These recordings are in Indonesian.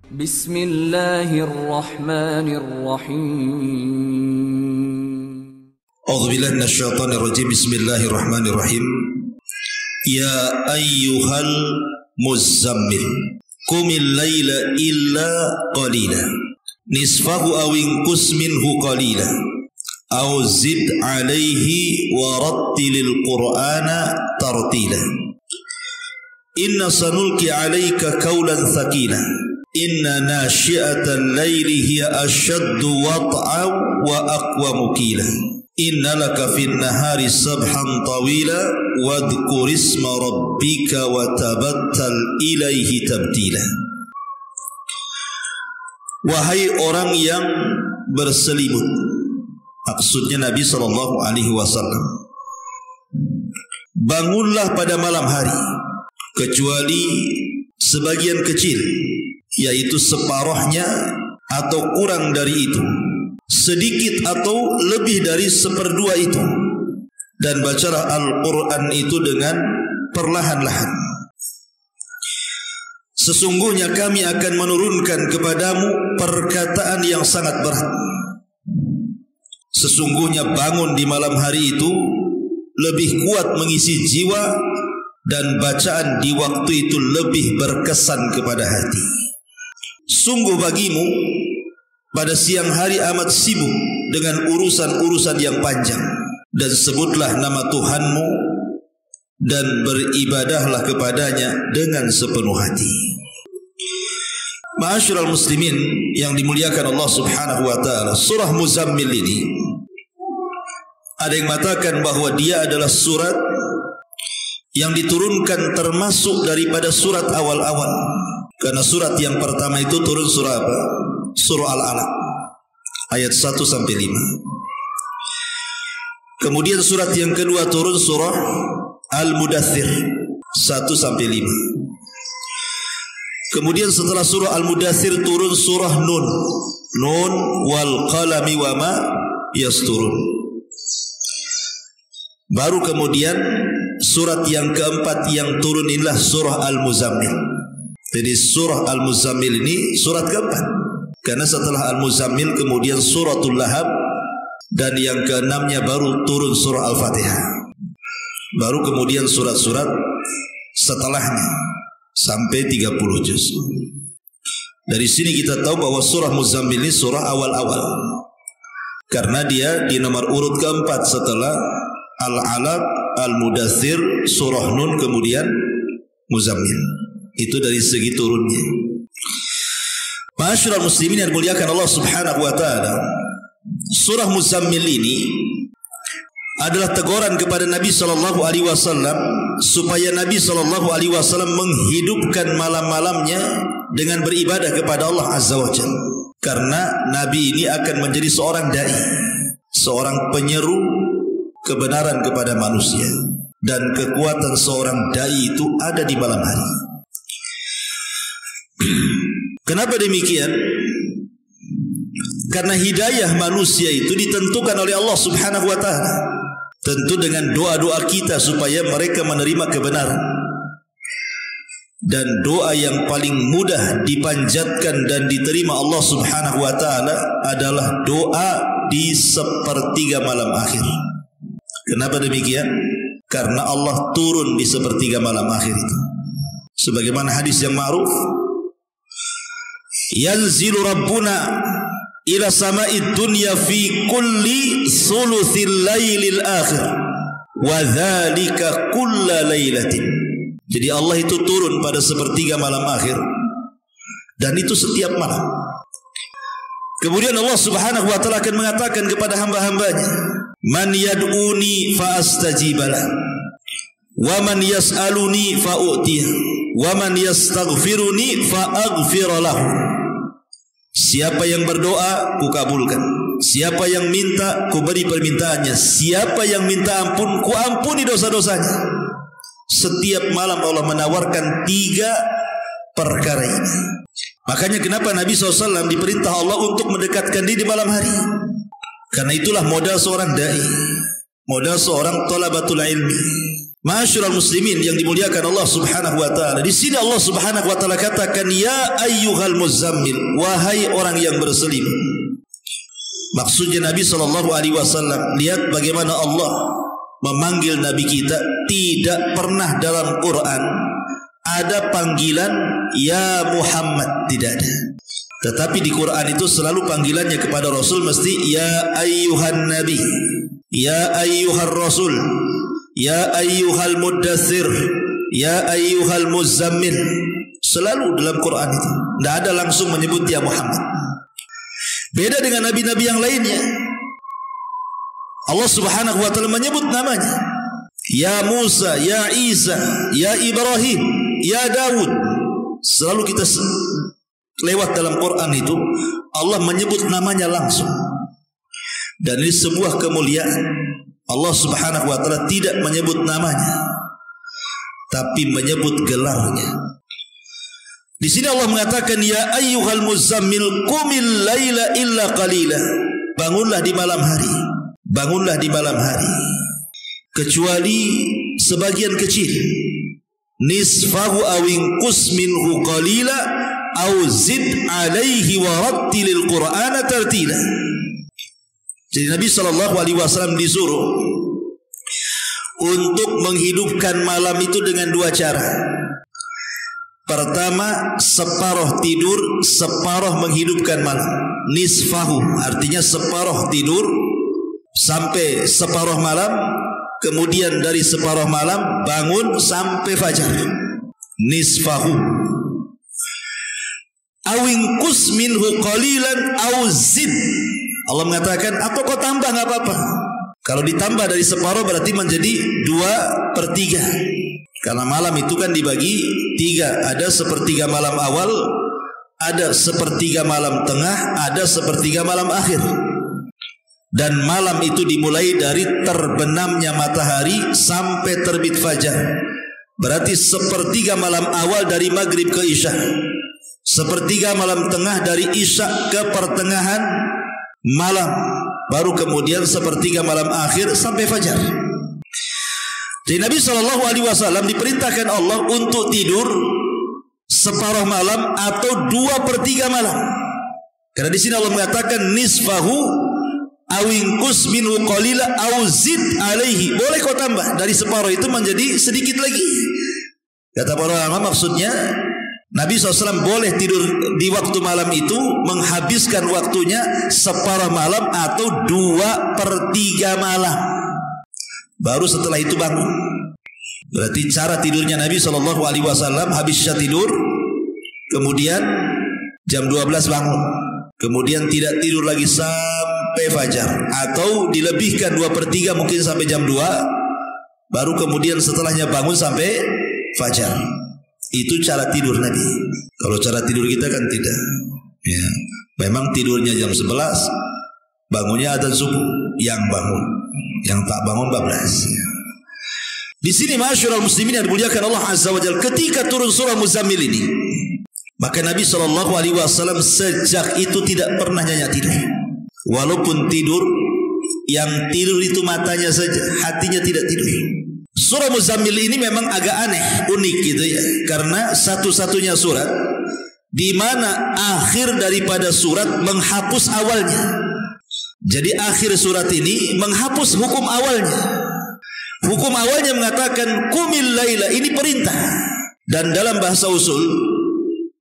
Bismillahirrahmanirrahim. A'udzubillahi minasyaitonirrajim. Bismillahirrahmanirrahim. Ya ayyuhal muzammil qumil laila illa qalila nisfahu aw inqus minhu qalila aw zid alaihi wa rattilil qur'ana tartila. Inna sanulqi alaika qawlan thaqila. Inna nasyi'atal laili hiya ashaddu wat'an wa aqwamu qila. Inna laka fin nahari sabhan tawila wadhkur isma rabbika wa tabattal ilaihi tabtila. Wahai orang yang berselimut, maksudnya Nabi SAW, bangunlah pada malam hari kecuali sebagian kecil, yaitu separuhnya atau kurang dari itu, sedikit atau lebih dari seperdua itu, dan bacalah Al-Quran itu dengan perlahan-lahan. Sesungguhnya kami akan menurunkan kepadamu perkataan yang sangat berat. Sesungguhnya bangun di malam hari itu lebih kuat mengisi jiwa, dan bacaan di waktu itu lebih berkesan kepada hati. Sungguh bagimu pada siang hari amat sibuk dengan urusan-urusan yang panjang, dan sebutlah nama Tuhanmu dan beribadahlah kepadanya dengan sepenuh hati. Ma'asyiral muslimin yang dimuliakan Allah Subhanahu wa taala, surah Muzammil ini ada yang mengatakan bahwa dia adalah surat yang diturunkan termasuk daripada surat awal-awal. Karena surat yang pertama itu turun surah apa? Surah Al-Alaq ayat 1 sampai 5. Kemudian surat yang kedua turun surah Al-Mudaththir 1 sampai 5. Kemudian setelah surah Al-Mudaththir turun surah Nun. Nun wal qalami wa ma yasturun. Baru kemudian surat yang keempat yang turun inilah surah Al-Muzammil. Jadi surah Al-Muzammil ini surat keempat, karena setelah Al-Muzammil kemudian suratul Lahab, dan yang keenamnya baru turun surah Al-Fatihah. Baru kemudian surat-surat setelahnya sampai 30 juz. Dari sini kita tahu bahwa surah Muzammil ini surah awal-awal, karena dia di nomor urut keempat setelah Al-Alaq, Al-Mudaththir, surah Nun, kemudian Muzammil. Itu dari segi turunnya. Ma'asyiral muslimin yang dimuliakan Allah Subhanahu wa taala, surah Muzammil ini adalah teguran kepada Nabi sallallahu alaihi wasallam supaya Nabi sallallahu alaihi wasallam menghidupkan malam-malamnya dengan beribadah kepada Allah Azza wa Jalla. Karena Nabi ini akan menjadi seorang dai, seorang penyeru kebenaran kepada manusia, dan kekuatan seorang dai itu ada di malam hari. Kenapa demikian? Karena hidayah manusia itu ditentukan oleh Allah Subhanahu wa taala. Tentu dengan doa-doa kita supaya mereka menerima kebenaran. Dan doa yang paling mudah dipanjatkan dan diterima Allah Subhanahu wa taala adalah doa di sepertiga malam akhir. Kenapa demikian? Karena Allah turun di sepertiga malam akhir itu. Sebagaimana hadis yang ma'ruf, yanzilu rabbuna ila sama'id dunya fi kulli thuluthil lailil akhir wa dzalika kulla lailatin. Jadi Allah itu turun pada sepertiga malam akhir, dan itu setiap malam. Kemudian Allah Subhanahu wa taala akan mengatakan kepada hamba-hambanya, man yad'uni fa astajibalah, wa man yas'aluni fa u'tiyah, wa man yastaghfiruni fa aghfiralahu. Siapa yang berdoa, ku kabulkan. Siapa yang minta, ku beri permintaannya. Siapa yang minta ampun, ku ampuni dosa-dosanya. Setiap malam Allah menawarkan 3 perkara ini. Makanya kenapa Nabi SAW diperintah Allah untuk mendekatkan diri di malam hari. Karena itulah modal seorang dai, modal seorang thalabatul ilmi. Ma'asyiral muslimin yang dimuliakan Allah Subhanahu wa taala. Di sini Allah Subhanahu wa taala katakan ya ayyuhal muzammil, wahai orang yang berselimut. Maksudnya Nabi sallallahu alaihi wasallam, lihat bagaimana Allah memanggil Nabi kita. Tidak pernah dalam Quran ada panggilan ya Muhammad, tidak ada. Tetapi di Quran itu selalu panggilannya kepada Rasul mesti ya ayyuhan nabi, ya ayyuhar rasul, ya ayyuhal muddathir, ya ayyuhal muzammil. Selalu dalam Quran itu tidak ada langsung menyebut ya Muhammad. Beda dengan nabi-nabi yang lainnya, Allah Subhanahu wa taala menyebut namanya. Ya Musa, ya Isa, ya Ibrahim, ya Daud. Selalu kita lewat dalam Quran itu Allah menyebut namanya langsung. Dan ini sebuah kemuliaan. Allah Subhanahu wa taala tidak menyebut namanya, tapi menyebut gelarnya. Di sini Allah mengatakan ya ayyuhal muzammil qumil laila illa qalila. Bangunlah di malam hari. Bangunlah di malam hari kecuali sebagian kecil. Nisfahu awin qus minhu qalila aw zid alaihi wa rattilil qur'ana tartila. Jadi Nabi SAW disuruh untuk menghidupkan malam itu dengan dua cara. Pertama, separuh tidur, separuh menghidupkan malam. Nisfahu artinya separuh tidur sampai separuh malam, kemudian dari separuh malam bangun sampai fajar. Nisfahu awingkus minhu qalilan aw zid. Allah mengatakan atau kau tambah nggak apa-apa. Kalau ditambah dari separuh berarti menjadi 2/3. Karena malam itu kan dibagi 3. Ada sepertiga malam awal, ada sepertiga malam tengah, ada sepertiga malam akhir. Dan malam itu dimulai dari terbenamnya matahari sampai terbit fajar. Berarti sepertiga malam awal dari maghrib ke isya, sepertiga malam tengah dari isya ke pertengahan malam, baru kemudian sepertiga malam akhir sampai fajar. Jadi Nabi SAW diperintahkan Allah untuk tidur separuh malam atau 2/3 malam. Karena di sini Allah mengatakan nisfahu awingkus minhu qalila aw zid alaihi. Boleh kau tambah dari separuh itu menjadi sedikit lagi. Kata para ulama maksudnya Nabi SAW boleh tidur di waktu malam itu, menghabiskan waktunya separuh malam atau 2/3 malam. Baru setelah itu bangun. Berarti cara tidurnya Nabi SAW habis tidur, kemudian jam 12 bangun, kemudian tidak tidur lagi sampai fajar, atau dilebihkan 2/3 mungkin sampai jam 2, baru kemudian setelahnya bangun sampai fajar. Itu cara tidur Nabi. Kalau cara tidur kita kan tidak. Ya, memang tidurnya jam 11, bangunnya adzan subuh, yang bangun, yang tak bangun bablas. Di sini ma'asyiral muslimin yang dimuliakan Allah Azza wa Jalla, ketika turun surah Muzammil ini, maka Nabi SAW sejak itu tidak pernah nyenyak tidur. Walaupun tidur, yang tidur itu matanya saja, hatinya tidak tidur. Surah Muzammil ini memang agak aneh, unik gitu ya, karena satu-satunya surat di mana akhir daripada surat menghapus awalnya. Jadi akhir surat ini menghapus hukum awalnya. Hukum awalnya mengatakan qumil laila, ini perintah. Dan dalam bahasa usul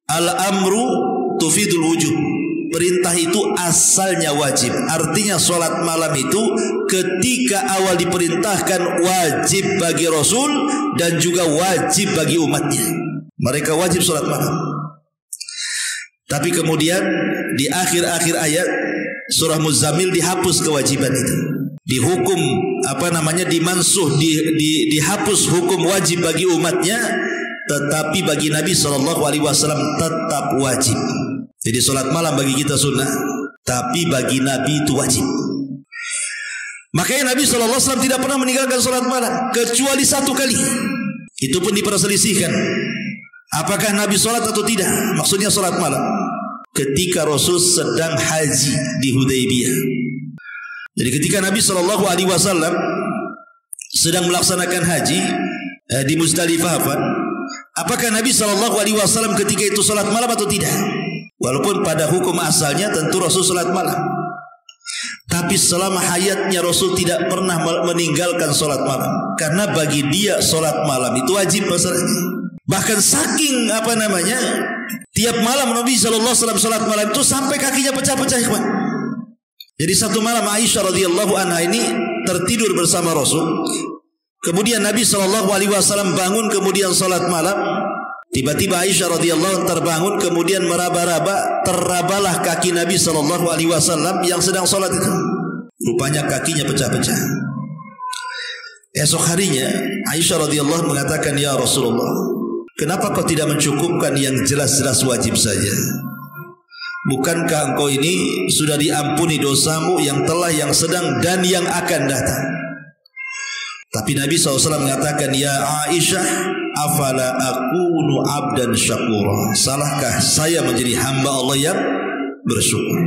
al-amru tufidul wujub. Perintah itu asalnya wajib. Artinya sholat malam itu ketika awal diperintahkan wajib bagi Rasul dan juga wajib bagi umatnya. Mereka wajib sholat malam. Tapi kemudian di akhir-akhir ayat surah Muzammil dihapus kewajiban itu. Dihukum dimansuh, dihapus hukum wajib bagi umatnya, tetapi bagi Nabi SAW tetap wajib. Jadi sholat malam bagi kita sunnah, tapi bagi Nabi itu wajib. Makanya Nabi SAW tidak pernah meninggalkan sholat malam kecuali 1 kali. Itu pun diperselisihkan apakah Nabi sholat atau tidak. Maksudnya sholat malam ketika Rasul sedang haji di Hudaybiyah. Jadi ketika Nabi SAW sedang melaksanakan haji, di Muzdalifah, apakah Nabi SAW ketika itu salat malam atau tidak? Walaupun pada hukum asalnya tentu Rasul salat malam, tapi selama hayatnya Rasul tidak pernah meninggalkan salat malam, karena bagi dia salat malam itu wajib masalahnya. Bahkan saking tiap malam Nabi SAW salat malam itu sampai kakinya pecah-pecah. Jadi satu malam Aisyah radhiyallahu anha ini tertidur bersama Rasul. Kemudian Nabi SAW bangun kemudian salat malam. Tiba-tiba Aisyah radhiyallahu anha terbangun kemudian meraba-raba, terrabalah kaki Nabi SAW yang sedang salat itu. Rupanya kakinya pecah-pecah. Esok harinya Aisyah radhiyallahu anha mengatakan, "Ya Rasulullah, kenapa kau tidak mencukupkan yang jelas-jelas wajib saja? Bukankah engkau ini sudah diampuni dosamu yang telah, yang sedang, dan yang akan datang?" Tapi Nabi SAW mengatakan, "Ya Aisyah, afala akunu abdan syakura? Salahkah saya menjadi hamba Allah yang bersyukur?"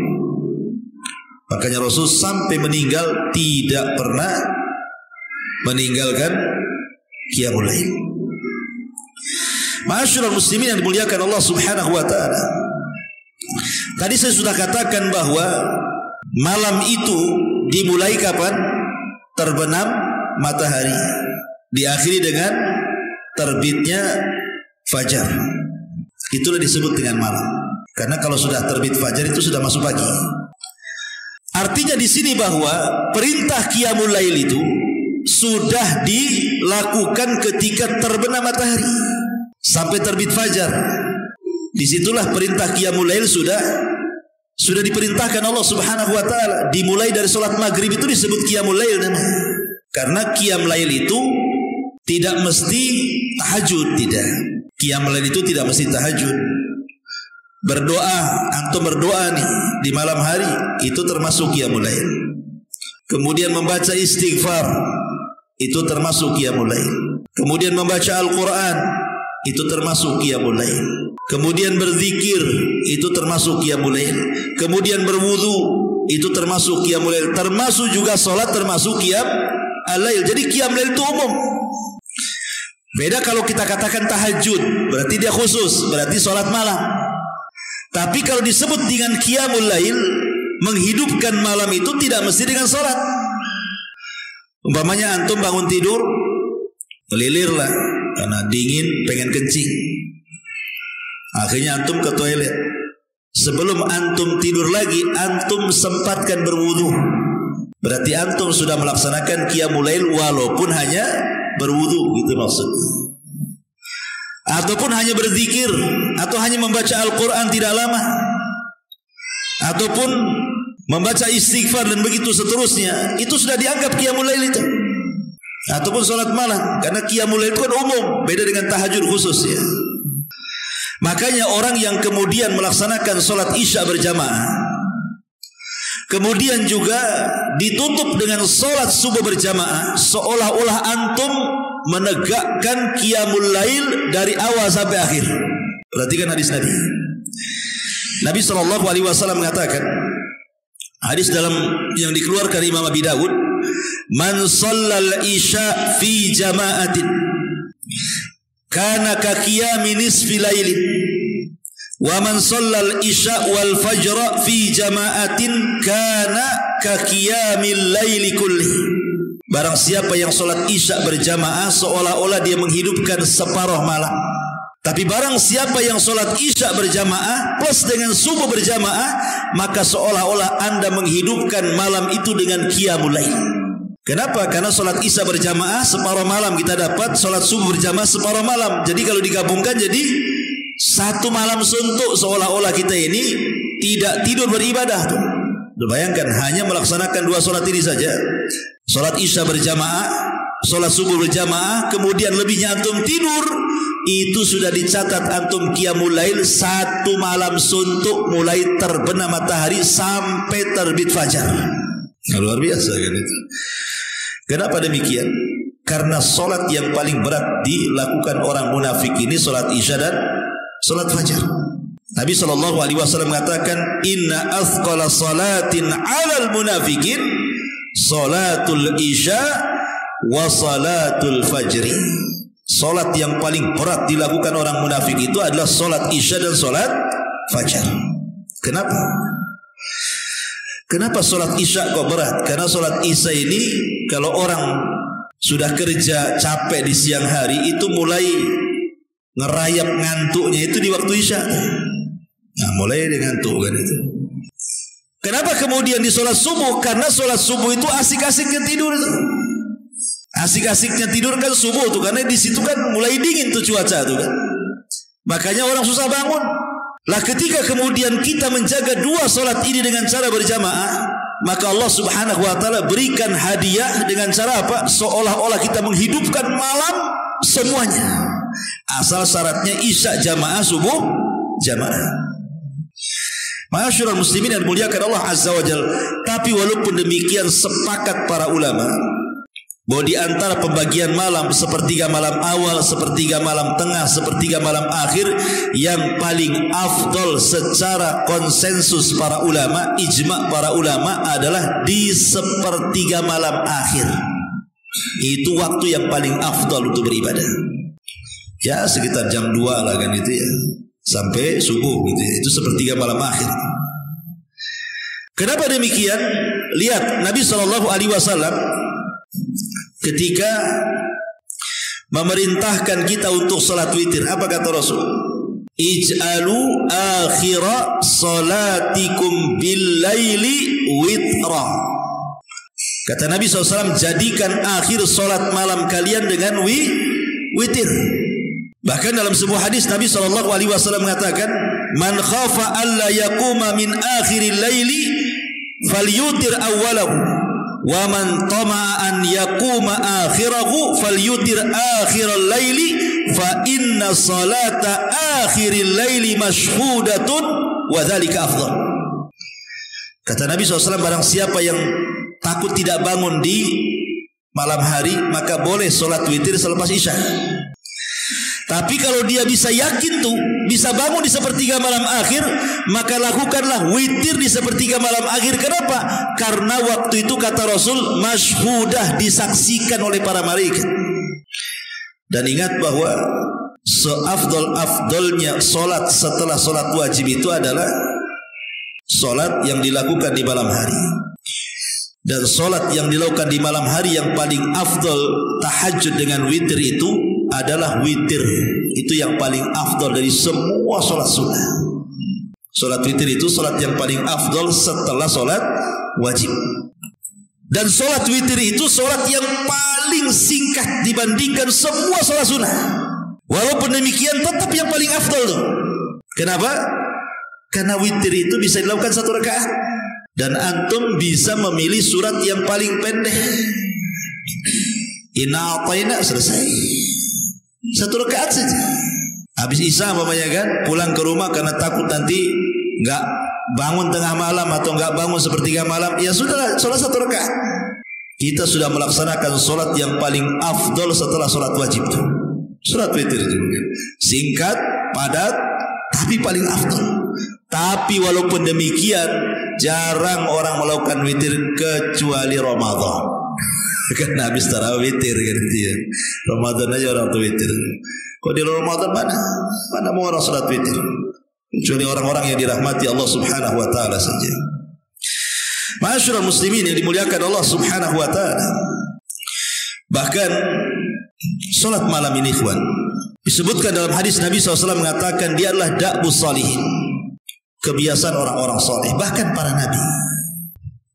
Makanya Rasul sampai meninggal tidak pernah meninggalkan qiyamul lail. Ma'asyiral muslimin yang dimuliakan Allah Subhanahu wa taala. Tadi saya sudah katakan bahwa malam itu dimulai kapan? Terbenam matahari, diakhiri dengan terbitnya fajar. Itulah disebut dengan malam. Karena kalau sudah terbit fajar itu sudah masuk pagi. Artinya di sini bahwa perintah qiyamul lail itu sudah dilakukan ketika terbenam matahari sampai terbit fajar. Disitulah perintah qiyamul lail sudah diperintahkan Allah Subhanahu wa taala. Dimulai dari salat maghrib itu disebut qiyamul lail namanya. Karena qiyam lail itu tidak mesti tahajud, tidak. Qiyamul lail itu tidak mesti tahajud. Berdoa, antum berdoa nih di malam hari, itu termasuk qiyamul lail. Kemudian membaca istighfar, itu termasuk qiyamul lail. Kemudian membaca Al-Quran, itu termasuk qiyamul lail. Kemudian berzikir, itu termasuk qiyamul lail. Kemudian berwudu, itu termasuk qiyamul lail. Termasuk juga sholat, termasuk qiyamul lail. Jadi qiyamul lail itu umum. Beda kalau kita katakan tahajud, berarti dia khusus, berarti sholat malam. Tapi kalau disebut dengan qiyamul lail, menghidupkan malam itu tidak mesti dengan sholat. Umpamanya antum bangun tidur, melilir lah karena dingin, pengen kencing. Akhirnya antum ke toilet. Sebelum antum tidur lagi, antum sempatkan berwudu. Berarti antum sudah melaksanakan qiyamul lail walaupun hanya berwudu, gitu maksudnya. Ataupun hanya berzikir, atau hanya membaca Al-Quran tidak lama, ataupun membaca istighfar dan begitu seterusnya, itu sudah dianggap qiyamul lail itu. Ataupun sholat malam, karena qiyamul lail itu kan umum, beda dengan tahajud khusus ya. Makanya orang yang kemudian melaksanakan sholat isya berjamaah, kemudian juga ditutup dengan sholat subuh berjamaah, seolah-olah antum menegakkan qiyamul lail dari awal sampai akhir. Perhatikan hadis Nabi. Nabi SAW mengatakan, hadis dalam yang dikeluarkan Imam Abi Dawud, "Man shallal isya fi jama'atin kana ka qiyami nisfi lailin, wa man shallal isya wal fajra fi jama'atin kana ka qiyamil laili kulli." Barang siapa yang sholat isya berjamaah, seolah-olah dia menghidupkan separuh malam. Tapi barang siapa yang sholat isya berjamaah plus dengan subuh berjamaah, maka seolah-olah anda menghidupkan malam itu dengan qiyamul lail. Kenapa? Karena sholat isya berjamaah separuh malam kita dapat, sholat subuh berjamaah separuh malam. Jadi kalau digabungkan jadi satu malam suntuk, seolah-olah kita ini tidak tidur beribadah. Bayangkan hanya melaksanakan dua sholat ini saja, sholat isya berjamaah, sholat subuh berjamaah, kemudian lebihnya antum tidur, itu sudah dicatat antum qiyamul lail satu malam suntuk, mulai terbenam matahari sampai terbit fajar. Luar biasa kan itu. Kenapa demikian? Karena sholat yang paling berat dilakukan orang munafik ini sholat isya dan sholat fajar. Nabi SAW mengatakan, "Inna athqala salatin 'alal munafikin salatul isya wa salatul fajri." Solat yang paling berat dilakukan orang munafik itu adalah solat isya dan solat fajar. Kenapa? Kenapa solat isya kok berat? Karena solat isya ini kalau orang sudah kerja capek di siang hari itu mulai ngerayap ngantuknya itu di waktu isya. Nah, mulai dengan ngantuk kan itu. Kenapa kemudian di solat subuh? Karena solat subuh itu asik-asiknya tidur itu. Asik-asiknya tidur kan subuh tuh, karena di situ kan mulai dingin tuh cuaca tuh kan. Makanya orang susah bangun. Lah ketika kemudian kita menjaga dua solat ini dengan cara berjamaah, maka Allah Subhanahu wa taala berikan hadiah dengan cara apa? Seolah-olah kita menghidupkan malam semuanya. Asal syaratnya isya jamaah, subuh jamaah. Ma'asyiral muslimin yang dimuliakan Allah Azza wa Jalla. Tapi walaupun demikian sepakat para ulama bahwa di antara pembagian malam, sepertiga malam awal, sepertiga malam tengah, sepertiga malam akhir, yang paling afdol secara konsensus para ulama, ijma' para ulama adalah di sepertiga malam akhir. Itu waktu yang paling afdol untuk beribadah. Ya sekitar jam 2 lah kan itu ya, sampai subuh gitu ya. Itu sepertiga malam akhir. Kenapa demikian? Lihat Nabi SAW ketika memerintahkan kita untuk salat witir, apa kata Rasul? Ij'alu akhira salatikum bil laili witra. Kata Nabi SAW, jadikan akhir salat malam kalian dengan witir. Bahkan dalam sebuah hadis Nabi SAW mengatakan, man khafa alla yaquma min akhiril laili falyutir awwalahu, wa man tama'a an yaquma akhirahu falyutir akhiral laili, fa inna salata akhiril laili mashhudatun wa dzalika afdal. Kata Nabi SAW, barang siapa yang takut tidak bangun di malam hari, maka boleh solat witir selepas isya. Tapi kalau dia bisa yakin tuh bisa bangun di sepertiga malam akhir, maka lakukanlah witir di sepertiga malam akhir. Kenapa? Karena waktu itu kata Rasul masyhudah, disaksikan oleh para malaikat. Dan ingat bahwa seafdol-afdolnya solat setelah solat wajib itu adalah solat yang dilakukan di malam hari. Dan solat yang dilakukan di malam hari yang paling afdol, tahajud dengan witir itu adalah witir. Itu yang paling afdol dari semua solat sunnah. Solat witir itu solat yang paling afdol setelah solat wajib. Dan solat witir itu solat yang paling singkat dibandingkan semua solat sunnah. Walaupun demikian tetap yang paling afdol tuh. Kenapa? Karena witir itu bisa dilakukan 1 rakaat. Dan antum bisa memilih surat yang paling pendek. Inna a'tayna, selesai 1 rakaat saja. Habis isya umpamanya kan, pulang ke rumah karena takut nanti nggak bangun tengah malam atau nggak bangun sepertiga malam, ya sudah sholat 1 rakaat. Kita sudah melaksanakan sholat yang paling afdol setelah sholat wajib itu. Sholat witir itu singkat, padat, tapi paling afdol. Tapi walaupun demikian, jarang orang melakukan witir kecuali Ramadan. Karena habis tarawih witir kan gitu ya. Ramadan aja orang tuh witir. Kok di Ramadan mana mau orang salat witir? Kecuali orang-orang yang dirahmati Allah Subhanahu wa taala saja. Ma'asyiral muslimin yang dimuliakan Allah Subhanahu wa taala. Bahkan salat malam ini ikhwan, disebutkan dalam hadis Nabi SAW mengatakan dia adalah da'bus salihin, kebiasaan orang-orang saleh, bahkan para nabi.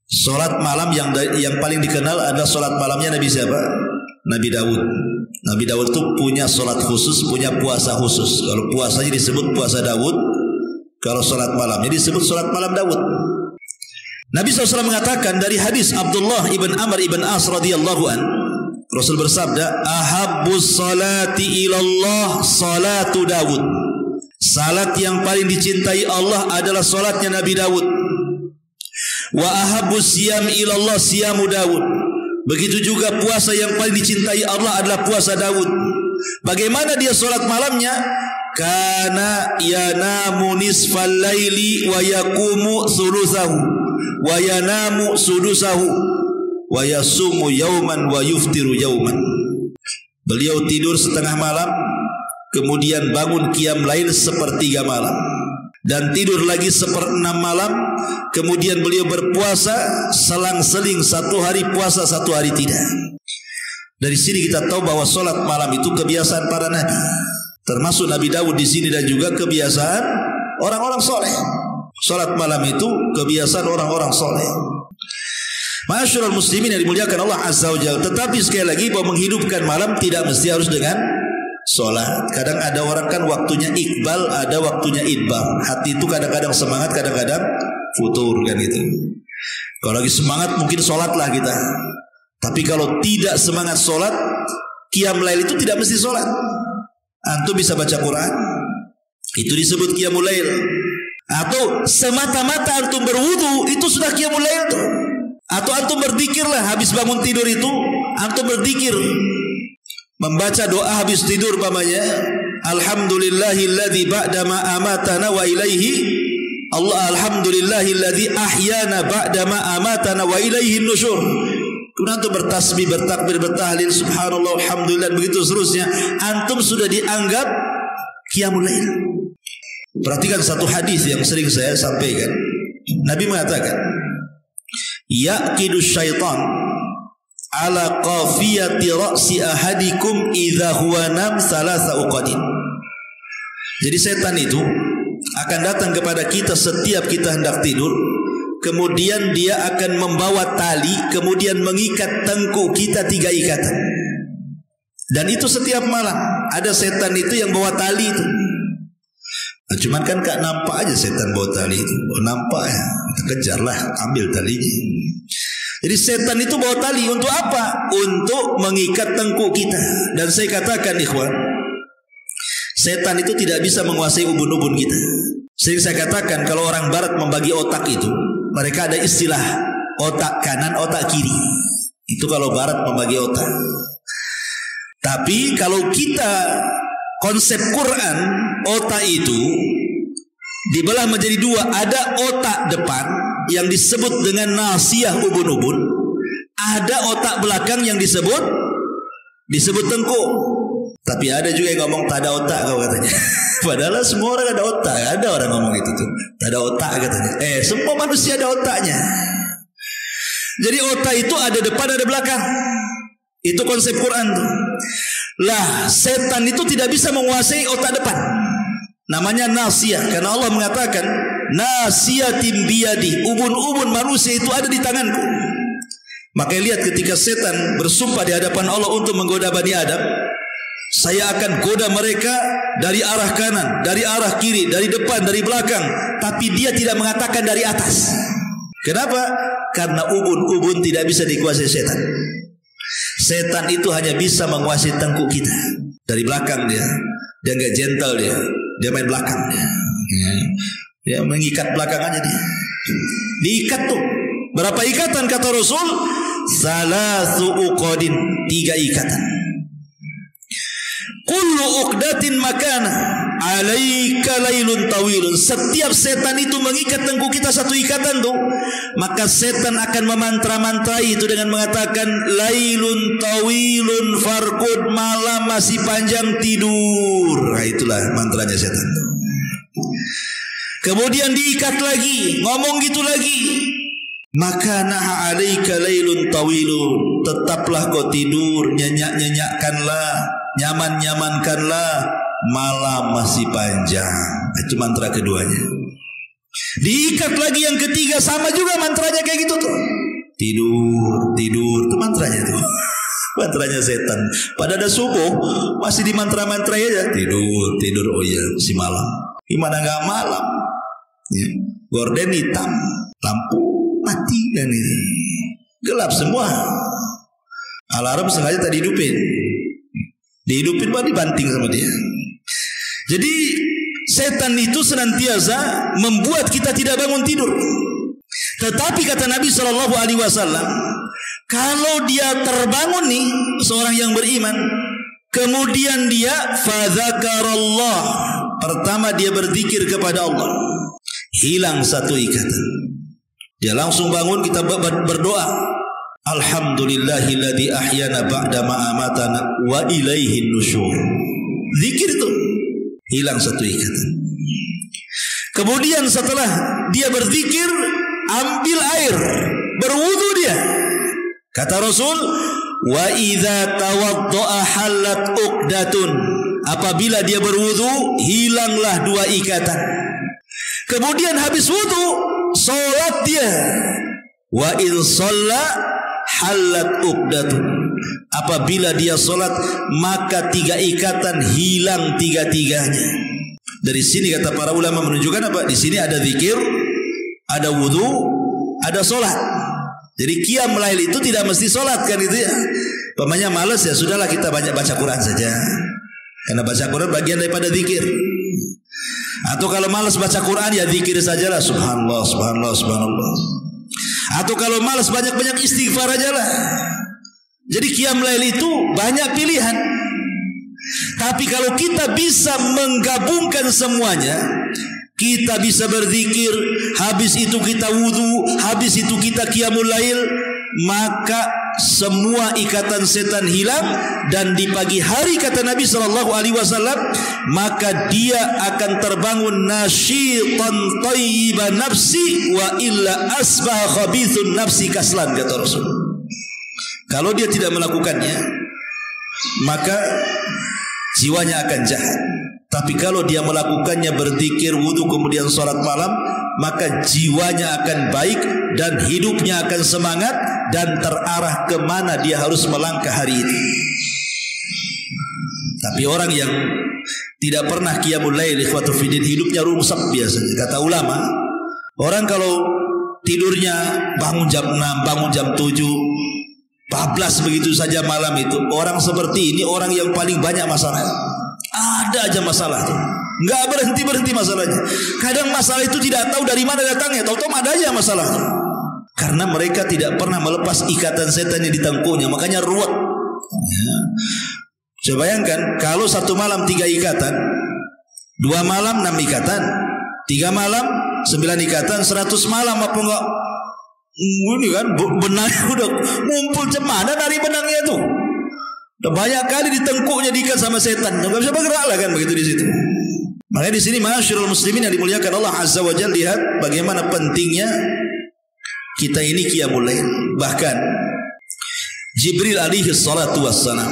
Solat malam yang paling dikenal adalah solat malamnya Nabi siapa? Nabi Daud. Nabi Daud itu punya solat khusus, punya puasa khusus. Kalau puasanya disebut puasa Daud, kalau solat malamnya disebut solat malam Daud. Nabi SAW mengatakan dari hadis Abdullah ibn Amr ibn As radhiyallahu an, Rasul bersabda, ahabbus salati ilallah salatu Daud. Salat yang paling dicintai Allah adalah salatnya Nabi Daud. Wa ahabbus siyam ilallah siyamu Daud. Begitu juga puasa yang paling dicintai Allah adalah puasa Daud. Bagaimana dia solat malamnya? Kana yanamu nisfal laili wa yaqumu thuluthahu wa yanamu sudusahu wa yasumu yauman wa yuftiru yauman. Beliau tidur setengah malam, kemudian bangun qiyam lail sepertiga malam, dan tidur lagi 1/6 malam. Kemudian beliau berpuasa selang-seling, 1 hari puasa 1 hari tidak. Dari sini kita tahu bahwa solat malam itu kebiasaan para nabi, termasuk Nabi Daud di sini, dan juga kebiasaan orang-orang soleh. Solat malam itu kebiasaan orang-orang soleh. Ma'asyiral muslimin yang dimuliakan Allah Azza wa Jalla. Tetapi sekali lagi bahwa menghidupkan malam tidak mesti harus dengan solat. Kadang ada orang kan waktunya iqbal, ada waktunya idbar. Hati itu kadang-kadang semangat, kadang-kadang futur kan gitu. Kalau lagi semangat mungkin solatlah kita. Tapi kalau tidak semangat solat, qiyam lail itu tidak mesti solat. Antum bisa baca Quran, itu disebut qiyamul lail. Atau semata-mata antum berwudu, itu sudah qiyamul lail tuh. Atau antum berzikirlah habis bangun tidur itu, antum berzikir, membaca doa habis tidur umpamanya, alhamdulillahilladzi ba'dama amatana wa ilaihi Allah, alhamdulillahilladzi ahyana ba'dama amatana wa ilaihi nusyur. Kemudian antum bertasbih, bertakbir, bertahlil, subhanallah, alhamdulillah, begitu seterusnya. Antum sudah dianggap qiyamul lail. Perhatikan satu hadis yang sering saya sampaikan. Nabi mengatakan, yaqidu syaitan ala qafiyati ra'si ahadikum idza huwa nam salasa uqadin. Jadi setan itu akan datang kepada kita setiap kita hendak tidur. Kemudian dia akan membawa tali, kemudian mengikat tengkuk kita 3 ikatan. Dan itu setiap malam ada setan itu yang bawa tali itu. Nah, cuman kan gak nampak aja setan bawa tali itu. Oh, nampak ya, kita kejarlah, ambil talinya. Jadi setan itu bawa tali untuk apa? Untuk mengikat tengkuk kita. Dan saya katakan ikhwan, setan itu tidak bisa menguasai ubun-ubun kita. Sehingga saya katakan kalau orang barat membagi otak itu, mereka ada istilah otak kanan, otak kiri. Itu kalau barat membagi otak. Tapi kalau kita konsep Quran, otak itu dibelah menjadi 2. Ada otak depan yang disebut dengan nasiyah ubun-ubun. Ada otak belakang yang disebut tengkuk. Tapi ada juga yang ngomong tak ada otak kau katanya. Padahal semua orang ada otak. Ada orang ngomong gitu tuh, tak ada otak katanya. Semua manusia ada otaknya. Jadi otak itu ada depan, ada belakang. Itu konsep Quran tuh. Lah, setan itu tidak bisa menguasai otak depan. Namanya nasiyah, karena Allah mengatakan nasiyatin biyadi, ubun-ubun manusia itu ada di tanganku. Maka lihat ketika setan bersumpah di hadapan Allah untuk menggoda Bani Adam, saya akan goda mereka dari arah kanan, dari arah kiri, dari depan, dari belakang. Tapi dia tidak mengatakan dari atas. Kenapa? Karena ubun-ubun tidak bisa dikuasai setan. Setan itu hanya bisa menguasai tengkuk kita. Dari belakang dia nggak gentle dia main belakang dia mengikat belakang aja dia. Diikat tuh. Berapa ikatan kata Rasul? Salasu uqadin, 3 ikatan. Kullu uqdatin makana alaika lailun tawilun. Setiap setan itu mengikat tengkuk kita 1 ikatan tuh, maka setan akan memantra-mantrai itu dengan mengatakan lailun tawilun farqud, malam masih panjang, tidur. Nah, itulah mantranya setan tuh. Kemudian diikat lagi, ngomong gitu lagi, maka naha alaika lailun tawilun, tetaplah kau tidur, nyenyak-nyenyakkanlah, nyaman-nyamankanlah, malam masih panjang. Itu mantra keduanya. Diikat lagi yang ketiga, sama juga mantranya kayak gitu tuh. Tidur, tidur, itu mantranya tuh. Mantranya setan. Pada ada subuh masih di mantra-mantra aja. Tidur, tidur, oh iya si malam. Gimana nggak malam? Ya. Gorden hitam, lampu mati dan ini gelap semua. Alarm sengaja tadi dihidupin baru dibanting sama dia. Jadi setan itu senantiasa membuat kita tidak bangun tidur. Tetapi kata Nabi SAW, kalau dia terbangun nih, seorang yang beriman, kemudian dia fadzakarallah, pertama dia berzikir kepada Allah, hilang 1 ikatan. Dia langsung bangun, kita berdoa, Alhamdulillahilladzi ahyana ba'da ma amatana wa ilaihin nusyur. Zikir itu hilang satu ikatan. Kemudian setelah dia berzikir, ambil air, berwudu dia. Kata Rasul, wa idza tawaddaa halat uqdatun. Apabila dia berwudu, hilanglah dua ikatan. Kemudian habis wudu, salat dia. Wa in shalla halat uqdatun. Apabila dia salat, maka tiga ikatan hilang tiga-tiganya. Dari sini kata para ulama menunjukkan apa? Di sini ada zikir, ada wudu, ada salat. Jadi qiyam lail itu tidak mesti salat kan itu ya. Pemanya malas ya sudahlah kita banyak baca Quran saja. Karena baca Quran bagian daripada zikir. Atau kalau malas baca Quran ya zikir sajalah, subhanallah, subhanallah, subhanallah. Atau kalau malas banyak-banyak istighfar ajalah. Jadi qiyam lail itu banyak pilihan. Tapi kalau kita bisa menggabungkan semuanya, kita bisa berzikir, habis itu kita wudu, habis itu kita qiyamul lail, maka semua ikatan setan hilang. Dan di pagi hari kata Nabi SAW, maka dia akan terbangun nasyitan thayyiban nafsi wa illa asbah khabithun nafsi kaslan, kata Rasul. Kalau dia tidak melakukannya, maka jiwanya akan jahat. Tapi kalau dia melakukannya, berzikir, wudu, kemudian sholat malam, maka jiwanya akan baik dan hidupnya akan semangat dan terarah kemana dia harus melangkah hari ini. Tapi orang yang tidak pernah qiyamul lail, ikhwatu fiddin, hidupnya rumsak biasanya. Kata ulama, orang kalau tidurnya bangun jam 6, bangun jam 7, bablas begitu saja malam itu, orang seperti ini orang yang paling banyak masalah. Ada aja masalah tuh, nggak berhenti masalahnya. Kadang masalah itu tidak tahu dari mana datangnya, tahu-tahu ada aja masalah. Karena mereka tidak pernah melepas ikatan setan yang ditangkuhnya, makanya ruwet. Coba bayangkan kalau satu malam 3 ikatan, 2 malam 6 ikatan, 3 malam 9 ikatan, 100 malam apa enggak? Ini kan benangnya udah ngumpul, cemana dari benangnya tuh. Udah banyak kali ditengkuknya diikat sama setan, nggak bisa bergerak lah kan begitu di situ. Makanya di sini ma'asyiral muslimin yang dimuliakan Allah Azza wa Jalla, lihat bagaimana pentingnya kita ini qiyamul lail. Bahkan Jibril alaihi salatu wassalam,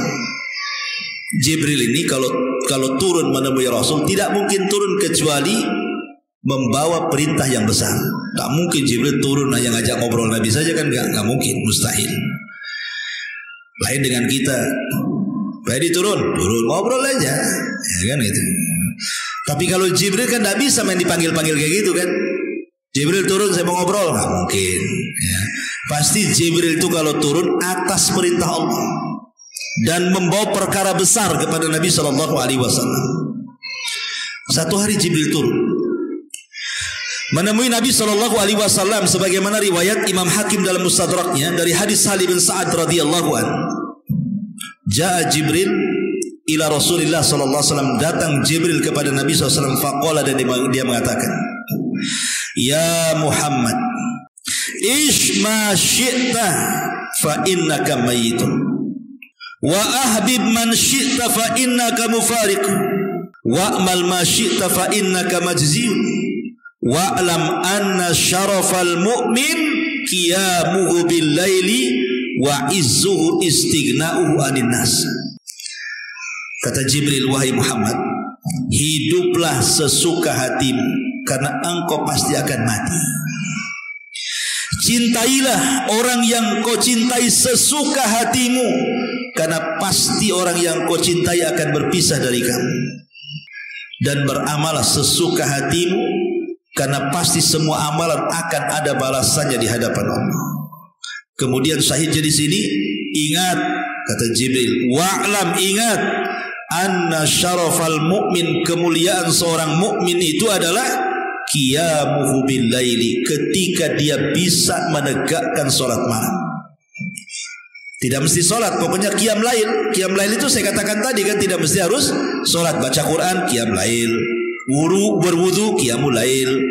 Jibril ini kalau turun menemui Rasul, tidak mungkin turun kecuali membawa perintah yang besar. Tak mungkin Jibril turun hanya ngajak ngobrol Nabi saja kan, nggak mungkin, mustahil. Lain dengan kita, Pak turun ngobrol aja, ya kan gitu. Tapi kalau Jibril kan tidak bisa main dipanggil-panggil kayak gitu kan. Jibril turun saya mau ngobrol, nggak mungkin. Ya. Pasti Jibril itu kalau turun atas perintah Allah dan membawa perkara besar kepada Nabi SAW. Satu hari Jibril turun menemui Nabi SAW, sebagaimana riwayat Imam Hakim dalam Mustadraknya dari hadis Salim bin Sa'ad radhiyallahu anhu. Ja'a Jibril ila Rasulillah sallallahu alaihi wasallam, datang Jibril kepada Nabi SAW. Faqala, dan dia mengatakan, ya Muhammad, ish ma syi'ta fa innaka mayyitun wa ahbib man syi'ta fa innaka mufariq wa amal ma syi'ta fa innaka majziyun wa'lam anna syarafal mu'min qiyamuhu bil laili wa izzuhu istighna'uhu anin nas. Kata Jibril, wahai Muhammad, hiduplah sesuka hatimu karena engkau pasti akan mati. Cintailah orang yang kau cintai sesuka hatimu karena pasti orang yang kau cintai akan berpisah dari kamu. Dan beramallah sesuka hatimu karena pasti semua amalan akan ada balasannya di hadapan Allah. Kemudian syahidnya di sini, ingat, kata Jibril, wa'lam, ingat, anna syarafal mu'min, kemuliaan seorang mukmin itu adalah qiyamuhu bil laili, ketika dia bisa menegakkan salat malam. Tidak mesti salat, pokoknya qiyam lail. Qiyam lail itu saya katakan tadi kan, tidak mesti harus salat, baca Quran qiyam lail, berwudu qiyamul lail,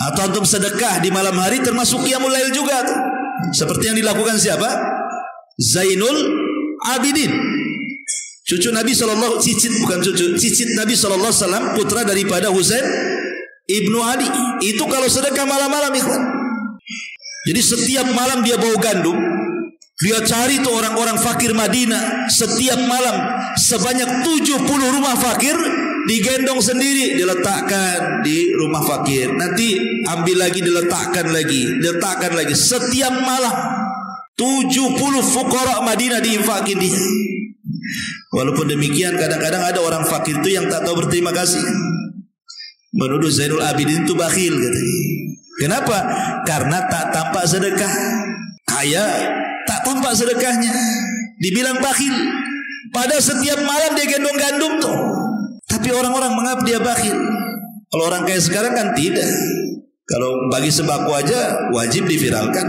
atau untuk sedekah di malam hari termasuk qiyamul lail juga tuh. Seperti yang dilakukan siapa? Zainul Abidin, cicit Nabi SAW, putra daripada Husain ibnu Ali. Itu kalau sedekah malam-malam, ikhwan. Jadi setiap malam dia bawa gandum, dia cari tuh orang-orang fakir Madinah. Setiap malam sebanyak 70 rumah fakir digendong sendiri, diletakkan di rumah fakir. Nanti ambil lagi, diletakkan lagi. Setiap malam 70 fuqara Madinah diinfakin dia. Walaupun demikian, kadang-kadang ada orang fakir itu yang tak tahu berterima kasih, menuduh Zainul Abidin itu bakhil katanya. Kenapa? Karena tak tampak sedekah. Kaya tak tampak sedekahnya, dibilang bakhil. Pada setiap malam dia gendong gandum tuh. Tapi orang-orang menganggap dia bakhil. Kalau orang kaya sekarang kan tidak. Kalau bagi sembako aja wajib diviralkan.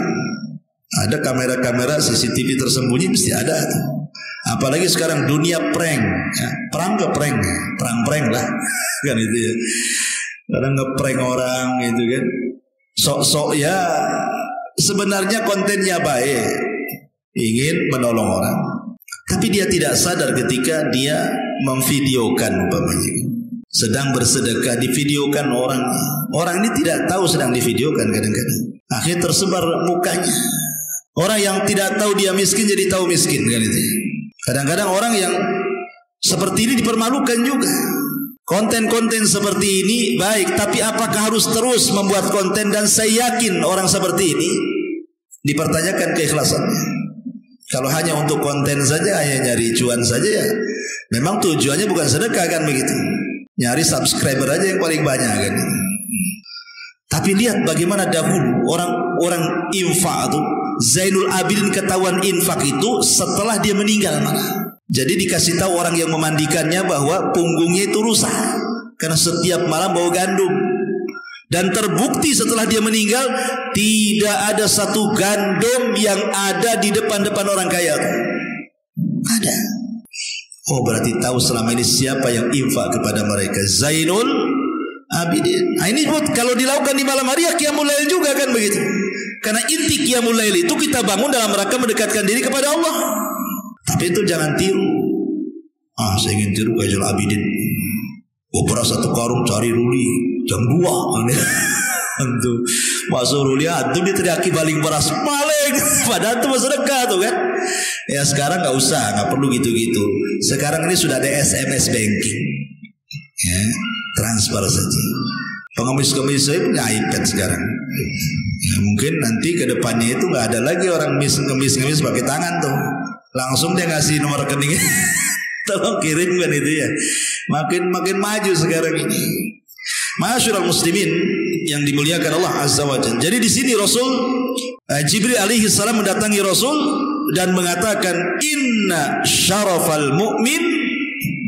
Ada kamera-kamera CCTV tersembunyi mesti ada. Apalagi sekarang dunia prank, ya, perang lah, kan itu ya. Kadang ngeprank orang gitu kan. Sok-sok ya, sebenarnya kontennya baik, ingin menolong orang, tapi dia tidak sadar ketika dia memvideokan, umpamanya sedang bersedekah, divideokan orang ini tidak tahu sedang divideokan. Kadang-kadang akhirnya tersebar mukanya. Orang yang tidak tahu dia miskin jadi tahu miskin, kan itu. Kadang-kadang orang yang seperti ini dipermalukan juga. Konten-konten seperti ini baik, tapi apakah harus terus membuat konten? Dan saya yakin orang seperti ini dipertanyakan keikhlasannya. Kalau hanya untuk konten saja, hanya nyari cuan saja, ya memang tujuannya bukan sedekah, kan begitu. Nyari subscriber aja yang paling banyak, kan. Tapi lihat bagaimana dahulu orang infak itu. Zainul Abidin ketahuan infak itu setelah dia meninggal malah. Jadi dikasih tahu orang yang memandikannya bahwa punggungnya itu rusak karena setiap malam bawa gandum. Dan terbukti setelah dia meninggal tidak ada satu gandum yang ada di depan orang kaya. Ada. Oh, berarti tahu selama ini siapa yang infak kepada mereka. Zainul Abidin. Nah, ini kalau dilakukan di malam hari ya qiyamul lail juga, kan begitu. Karena inti qiyamul lail itu kita bangun dalam rangka mendekatkan diri kepada Allah. Tapi itu jangan tiru. Saya ingin tiru kayak Zainul Abidin. Beras satu karung cari ruli jam 2. Antum masuk ruli, antum diteriaki baling beras paling. Padahal itu sedekah tuh, kan. Ya sekarang nggak usah, nggak perlu gitu-gitu. Sekarang ini sudah ada SMS banking. Ya, transfer saja. Pengemis-kemis saya punya iPad sekarang. Ya, mungkin nanti ke depannya itu nggak ada lagi orang ngemis pakai tangan tuh. Langsung dia ngasih nomor rekeningnya. Tolong kirim, kan itu ya. Makin maju sekarang ini. Ma'asyiral muslimin yang dimuliakan Allah Azza wa Jalla. Jadi di sini Rasul Jibril alaihi salam mendatangi Rasul dan mengatakan, inna syarafal mu'min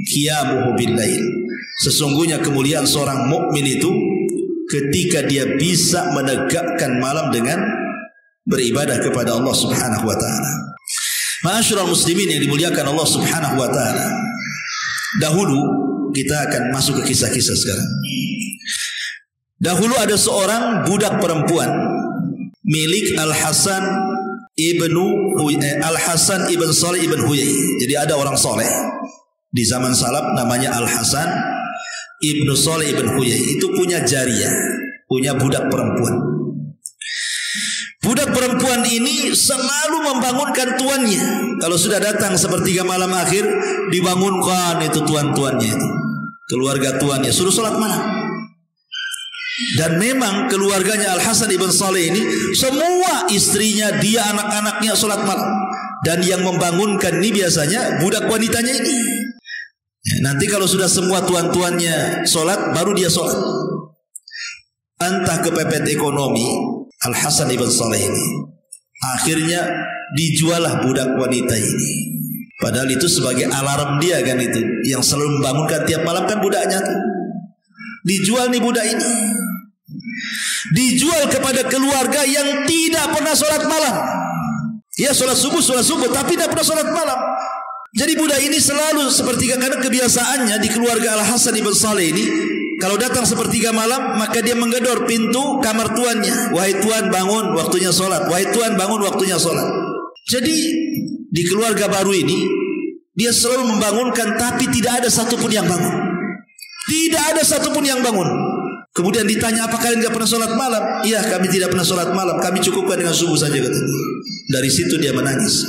qiyamuhu bil lail. Sesungguhnya kemuliaan seorang mukmin itu ketika dia bisa menegakkan malam dengan beribadah kepada Allah Subhanahu wa taala. Ma'asyiral muslimin yang dimuliakan Allah Subhanahu wa taala. Dahulu kita akan masuk ke kisah-kisah sekarang. Dahulu ada seorang budak perempuan milik Al-Hasan ibn Salih ibn Huyai. Jadi ada orang soleh di zaman salaf namanya Al-Hasan ibn Salih ibn Huyai. Itu punya jariyah, punya budak perempuan. Budak perempuan ini selalu membangunkan tuannya. Kalau sudah datang sepertiga malam akhir, dibangunkan itu tuan-tuannya itu, keluarga tuannya, suruh sholat malam. Dan memang keluarganya Al-Hasan ibn Salih ini semua istrinya, dia, anak-anaknya sholat malam. Dan yang membangunkan ini biasanya budak wanitanya ini. Nanti kalau sudah semua tuan-tuannya sholat, baru dia sholat. Entah kepepet ekonomi Al-Hasan ibn Salih ini, akhirnya dijualah budak wanita ini. Padahal itu sebagai alarm dia, kan itu, yang selalu membangunkan tiap malam kan budaknya tuh. Dijual nih budak ini, dijual kepada keluarga yang tidak pernah sholat malam. Ya sholat subuh, tapi tidak pernah sholat malam. Jadi budak ini selalu sepertiga, karena kebiasaannya di keluarga Al-Hasan ibn Salih ini, kalau datang sepertiga malam maka dia menggedor pintu kamar tuannya. Wahai tuan, bangun, waktunya sholat. Wahai tuan, bangun, waktunya sholat. Jadi di keluarga baru ini, dia selalu membangunkan, tapi tidak ada satupun yang bangun. Tidak ada satupun yang bangun. Kemudian ditanya, apa kalian tidak pernah sholat malam? Iya, kami tidak pernah sholat malam, kami cukupkan dengan subuh saja, katanya. Dari situ dia menangis.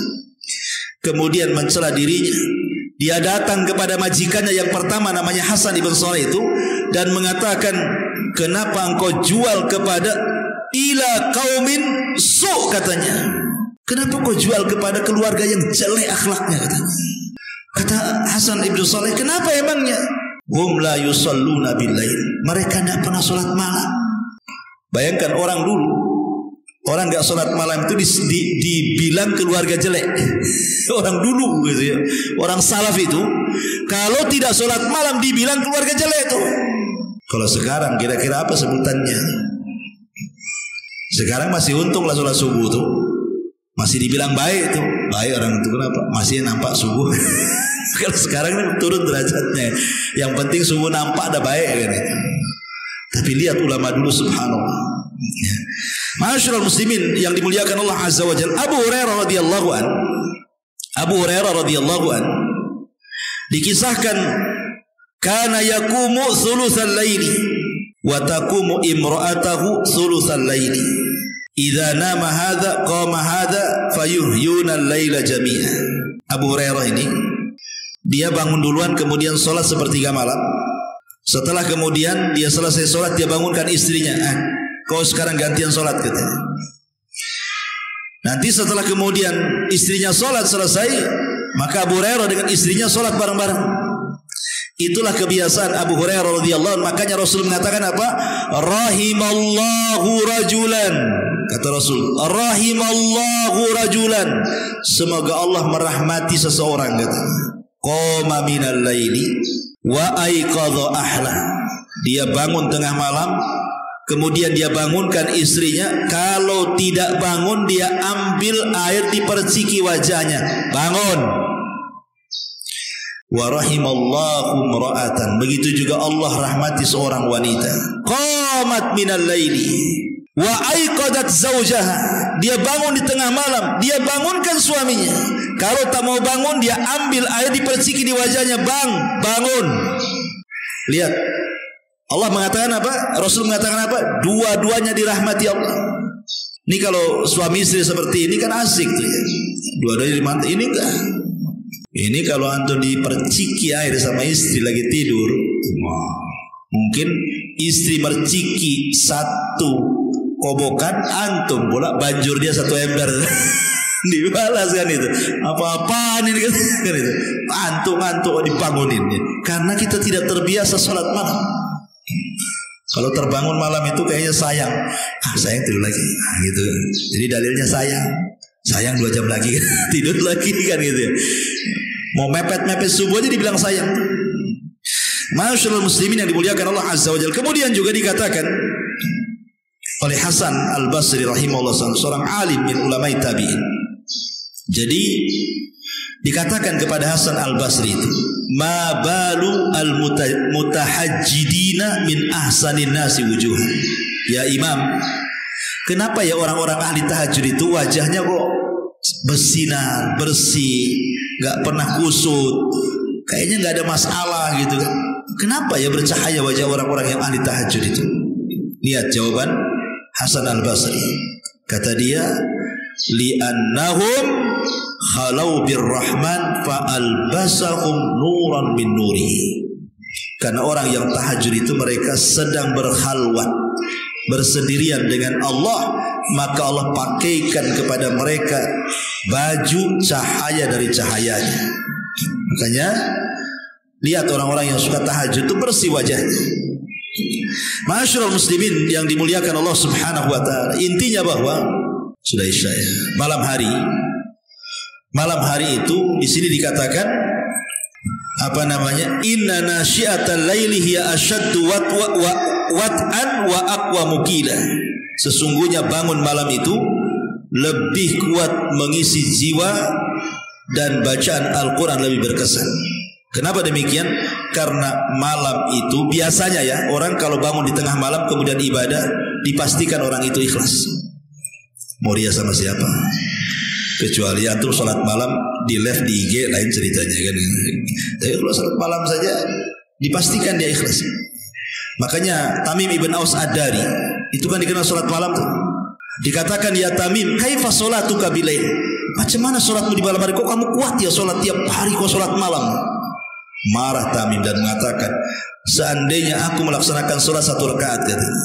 Kemudian mencela dirinya. Dia datang kepada majikannya yang pertama, namanya Hasan ibn Saleh itu, dan mengatakan, kenapa engkau jual kepada ila qaumin su', katanya. Kenapa kau jual kepada keluarga yang jelek akhlaknya, katanya. Kata Hasan ibn Saleh, kenapa emangnya? Hum la yusalluna bil lail. Mereka tidak pernah sholat malam. Bayangkan orang dulu, orang gak sholat malam itu dibilang keluarga jelek. Orang dulu gitu ya, orang salaf itu kalau tidak sholat malam dibilang keluarga jelek tuh. Kalau sekarang kira-kira apa sebutannya? Sekarang masih untung lah sholat subuh tuh, masih dibilang baik tuh. Baik orang itu, kenapa? Masih nampak subuh. Kalau sekarang turun derajatnya, yang penting subuh nampak ada baik kan itu. Tapi lihat ulama dulu, subhanallah ya. Ma'asyiral muslimin yang dimuliakan Allah azza wa jalla, Abu Hurairah radhiyallahu an dikisahkan, kana yaqumu thulutsal laili wa taqumu imra'atahu thulutsal laili, idza nama hadza qama hadza fayuhyuna al-laila jami'an. Abu Hurairah ini dia bangun duluan, kemudian sholat sepertiga malam. Setelah kemudian dia selesai sholat, dia bangunkan istrinya, kau sekarang gantian sholat, katanya. Nanti setelah kemudian istrinya sholat selesai, maka Abu Hurairah dengan istrinya sholat bareng-bareng. Itulah kebiasaan Abu Hurairah radhiyallahu anhu. Makanya Rasul mengatakan apa? Rahimallahu rajulan. Kata Rasul, rahimallahu rajulan. Semoga Allah merahmati seseorang, katanya. Qama minal laili wa aiqadha ahla. Dia bangun tengah malam, kemudian dia bangunkan istrinya. Kalau tidak bangun, dia ambil air diperciki wajahnya. Bangun. Wa rahimallahu imra'atan. Begitu juga Allah rahmati seorang wanita. Qamat minal laili wa aiqadat zawjaha. Dia bangun di tengah malam, dia bangunkan suaminya. Kalau tak mau bangun, dia ambil air diperciki di wajahnya. Bangun. Lihat, Allah mengatakan apa? Rasul mengatakan apa? Dua-duanya dirahmati Allah. Ini kalau suami istri seperti ini kan asik tuh ya. Dua-duanya dimantau. Ini enggak. Ini kalau antum diperciki air sama istri lagi tidur, mungkin istri merciki satu kobokan, antum pula banjur dia satu ember. Dibalas kan itu. Apa-apaan ini kan itu. Antum dibangunin ya. Karena kita tidak terbiasa sholat malam. Kalau terbangun malam itu kayaknya sayang. Sayang tidur lagi. Gitu. Jadi dalilnya sayang 2 jam lagi tidur lagi kan gitu ya. Mau mepet-mepet subuh aja dibilang sayang. Ma'asyiral muslimin yang dimuliakan Allah azza wa jalla. Kemudian juga dikatakan oleh Hasan al-Basri rahimahullah, seorang alim min ulama'i tabi'in. Jadi dikatakan kepada Hasan al-Basri itu, ma balu al-mutahajjidina min ahsanin nasi wujuhan. Ya Imam, kenapa ya orang-orang ahli tahajud itu wajahnya kok bersinar, bersih, gak pernah kusut, kayaknya gak ada masalah gitu kan. Kenapa ya bercahaya wajah orang-orang yang ahli tahajud itu? Lihat jawaban Hasan al-Basri. Kata dia, li'annahum khalau birrahman fa'albasahum nuran min nurihi. Karena orang yang tahajud itu mereka sedang berkhalwat, bersendirian dengan Allah, maka Allah pakaikan kepada mereka baju cahaya dari cahayanya. Makanya lihat orang-orang yang suka tahajud itu bersih wajahnya. Ma'asyiral muslimin yang dimuliakan Allah subhanahu wa ta'ala. Intinya bahwa sudah isya ya, malam hari itu di sini dikatakan apa namanya, inna nasyiatal laili hiya asyaddu wat'an wa aqwa mukila. Sesungguhnya bangun malam itu lebih kuat mengisi jiwa dan bacaan Al-Quran lebih berkesan. Kenapa demikian? Karena malam itu biasanya ya, orang kalau bangun di tengah malam kemudian ibadah, dipastikan orang itu ikhlas. Mau ria sama siapa? Kecuali antum sholat malam di live di IG lain ceritanya kan. Tapi kalau salat malam saja dipastikan dia ikhlas. Makanya Tamim ibn Aus Ad-Dari itu kan dikenal salat malam tuh. Dikatakan, ya Tamim, kaifa sholatuka bilail? Macam mana salatmu di malam hari? Kok kamu kuat ya salat tiap hari kok salat malam? Marah Tamim dan mengatakan, seandainya aku melaksanakan salat 1 rakaat katanya,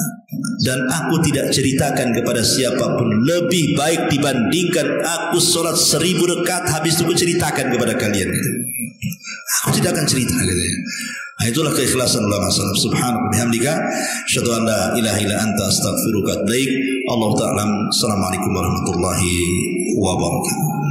dan aku tidak ceritakan kepada siapapun, lebih baik dibandingkan aku salat 1000 rakaat habis itu ceritakan kepada kalian. Aku tidak akan cerita katanya. Nah, itulah keikhlasan ulama salaf. Subhanallah bihamdika asyhadu an la ilaha illa anta astaghfiruka wa atubu ilaik. Allahu ta'ala. Assalamualaikum warahmatullahi wabarakatuh.